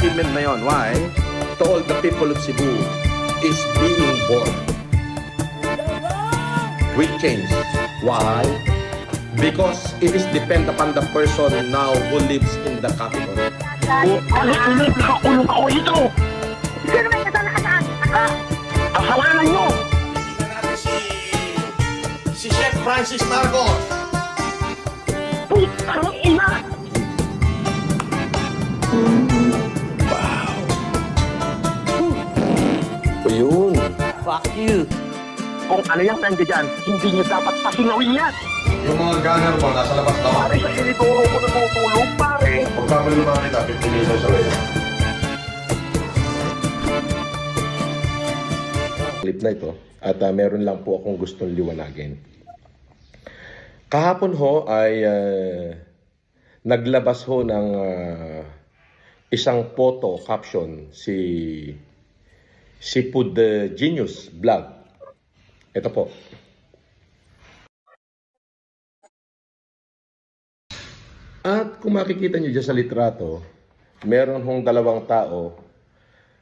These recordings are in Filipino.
achievement na yon. Why? To all the people of Cebu is being born with change. Why? Because it is depend upon the person now who lives in the capital. Alit-alit, nakakulong ako ito! Sino may kasalanan? Kasalanan nyo! Tingnan natin si Chef Francis Marcos. Putang ina! Ayun. Fuck you. Kung ano yung nandiyan dyan, hindi nyo dapat pasingawin yan! Yung mga gunner mo, nasa labas daw. Pare, sa sinituro ko na tutulog, pare! Pagkamali mga kita, 15 minutes sa rin. Clip na ito at meron lang po akong gustong liwanagin. Kahapon ho ay naglabas ho ng isang photo caption si Food Genius Vlog. Ito po. At kung makikita nyo dyan sa litrato, meron hong dalawang tao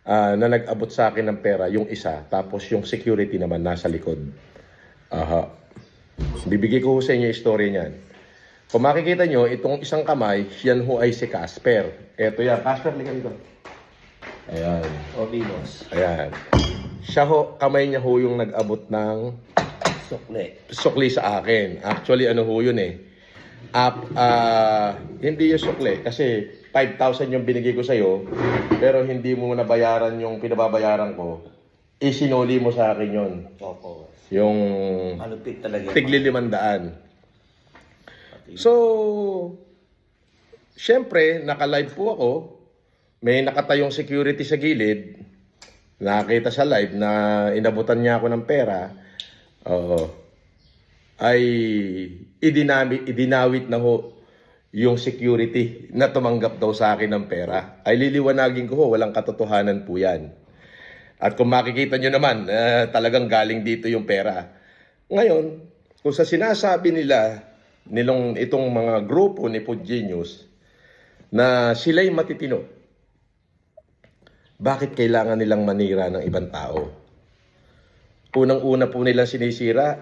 na nag-abot sa akin ng pera, yung isa, tapos yung security naman nasa likod. Aha. Bibigay ko sa inyo yung story niyan. Kung makikita nyo, itong isang kamay, yan ho ay si Casper. Eto yan. Casper, liga dito. Ayan. Okay, boss. Ayan. Siya ho, kamay niya ho yung nag-abot ng sukli sa akin. Actually, ano ho yun eh. Hindi yung sukli kasi 5,000 yung binigay ko sa'yo, pero hindi mo nabayaran yung pinababayaran ko, isinuli mo sa akin yun. Opo. Yung Malupit talaga. tigli 500. So, syempre, naka-live po ako. May nakatayong security sa gilid. Nakita sa live na inabutan niya ako ng pera. Ay idinawit na ho yung security na tumanggap daw sa akin ng pera. Ay liliwanagin ko ho, walang katotohanan po yan. At kung makikita nyo naman, talagang galing dito yung pera. Ngayon, kung sa sinasabi itong mga grupo ni Food Genius, na sila'y matitino, bakit kailangan nilang manira ng ibang tao? Unang-una po nilang sinisira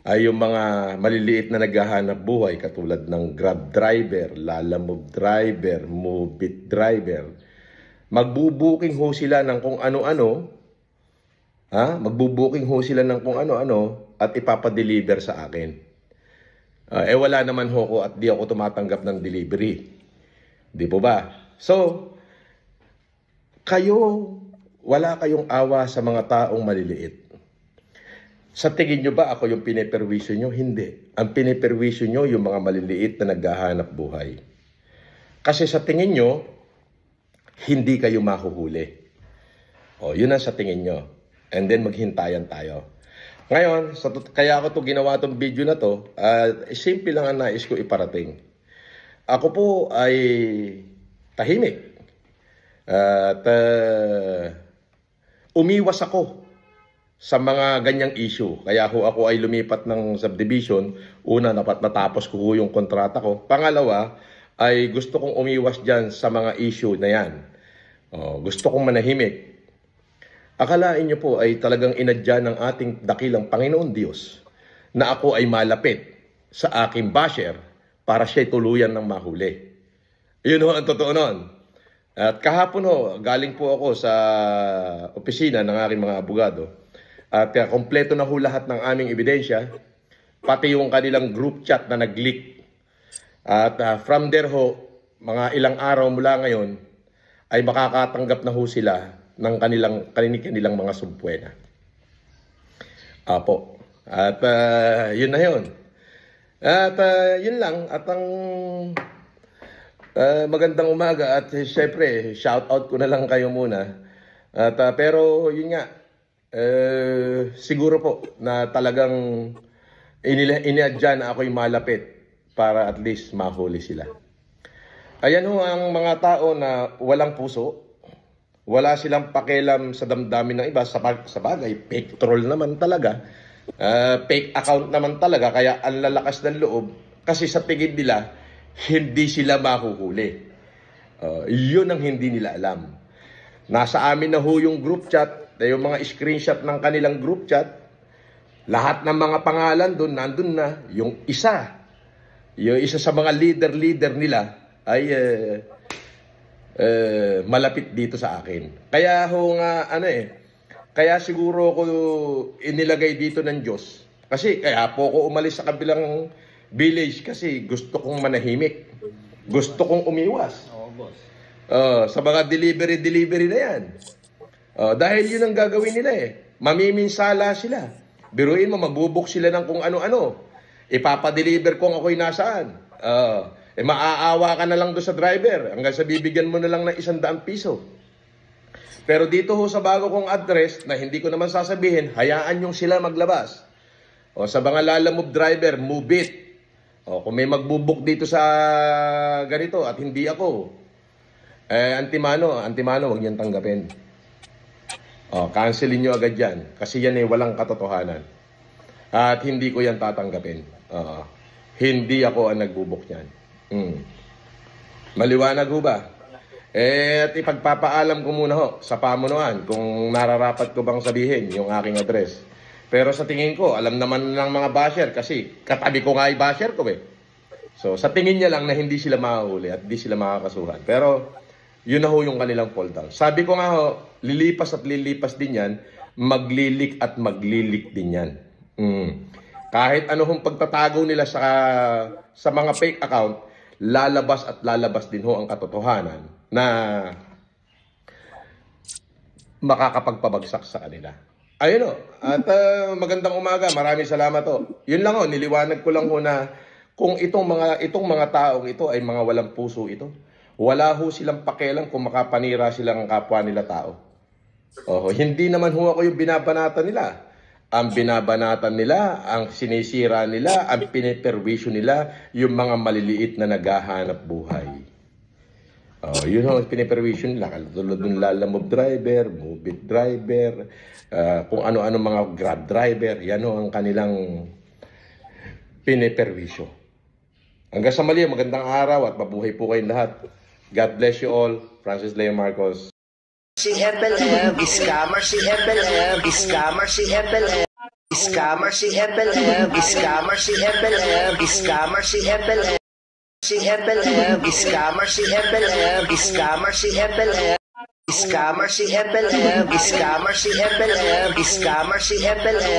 ay yung mga maliliit na naghahanap buhay katulad ng Grab driver, Lalamove driver, Moveit driver. Magbubuking ho sila ng kung ano-ano, magbubuking ho sila ng kung ano-ano at ipapadeliver sa akin. Wala naman ho ko at di ako tumatanggap ng delivery. Di po ba? So, wala kayong awa sa mga taong maliliit. Sa tingin nyo ba ako yung piniperwisyo nyo? Hindi. Ang piniperwisyo nyo yung mga maliliit na naghahanap buhay. Kasi sa tingin nyo, hindi kayo mahuhuli. Yun ang sa tingin nyo. And then maghintayan tayo. Ngayon, kaya ako ginawa itong video na to, simple lang ang nais ko iparating. Ako po ay tahimik. At umiwas ako sa mga ganyang issue. Kaya ako ay lumipat ng subdivision. Una, natapos ko yung kontrata ko. Pangalawa, ay gusto kong umiwas dyan sa mga issue na yan. Gusto kong manahimik. Akalain nyo po ay talagang inadya ng ating dakilang Panginoon Diyos na ako ay malapit sa aking basher para siya'y tuluyan ng mahuli. Yun ho ang totoo nun. At kahapon ho, galing po ako sa opisina ng aking mga abogado. At kompleto na ho lahat ng aming ebidensya, pati yung kanilang group chat na nag-leak. At from there ho, mga ilang araw mula ngayon, ay makakatanggap na ho sila ng kanilang mga sumpuena. Apo. At yun na yun. At yun lang. At ang magandang umaga at syempre, shout out ko na lang kayo muna. At pero yun nga, siguro po na talagang iniadya na ako'y malapit para at least mahuli sila. Ayan ho ang mga tao na walang puso. Wala silang pakialam sa damdamin ng iba. Sa bagay, fake troll naman talaga. Fake account naman talaga. Kaya ang lalakas ng loob. Kasi sa tingin nila, hindi sila mahuhuli. Yun ang hindi nila alam. Nasa amin na ho yung group chat, yung mga screenshot ng kanilang group chat, lahat ng mga pangalan doon, nandun na. Yung isa sa mga leader nila ay malapit dito sa akin. Kaya ho nga, kaya siguro ko inilagay dito ng Diyos. Kasi kaya po ako umalis sa kabilang village kasi gusto kong manahimik. Gusto kong umiwas. Oo, boss. Sa mga delivery na yan. Dahil yun ang gagawin nila mamiminsala sila. Biruin mo, magbubuk sila ng kung ano-ano. Ipapadeliver kung ako'y nasaan. Maaawa ka na lang doon sa driver hanggang sa bibigyan mo na lang ng 100 piso. Pero dito ho sa bago kong address na hindi ko naman sasabihin, hayaan yung sila maglabas. Sa mga lalamove driver, move it. Kung may magbubuk dito sa ganito at hindi ako, antimano, huwag niyang tanggapin. Cancelin niyo agad yan. Kasi yan walang katotohanan. At hindi ko yan tatanggapin. Hindi ako ang nagbubuk niyan. Maliwanag ho ba? At ipagpapaalam ko muna ho sa pamunuan kung nararapat ko bang sabihin yung aking address. Pero sa tingin ko, alam naman ng mga basher kasi katabi ko nga ay basher ko So sa tingin niya lang na hindi sila makahuli at hindi sila makakasuhan. Pero yun na ho yung kanilang fall down. Sabi ko nga ho, lilipas at lilipas din yan, maglilik at maglilik din yan. Kahit ano hong pagtatago nila sa mga fake account, lalabas at lalabas din ho ang katotohanan na makakapagpabagsak sa kanila. Ayun ho. At magandang umaga. Maraming salamat ho. Yun lang ho, niliwanag ko lang ho na kung itong mga taong ito ay mga walang puso ito. Wala ho silang pakialam kung makapanira silang kapwa nila tao. Hindi naman ho ako yung binabanatan nila. Ang binabanatan nila, ang sinisira nila, ang piniperwisyo nila, yung mga maliliit na naghahanap buhay. Yun ho, piniperwisyo nila. Tulad ng lalamove driver, move it driver, kung ano-ano mga grab driver, yan ho ang kanilang piniperwisyo. Hanggang sa mali, magandang araw at mabuhay po kayong lahat. God bless you all. Francis Leo Marcos. Si FLM, scammer si FLM, scammer si FLM, scammer si FLM, scammer si FLM, scammer si FLM, si FLM, scammer si FLM, scammer si FLM, scammer si FLM, scammer si FLM, scammer si FLM.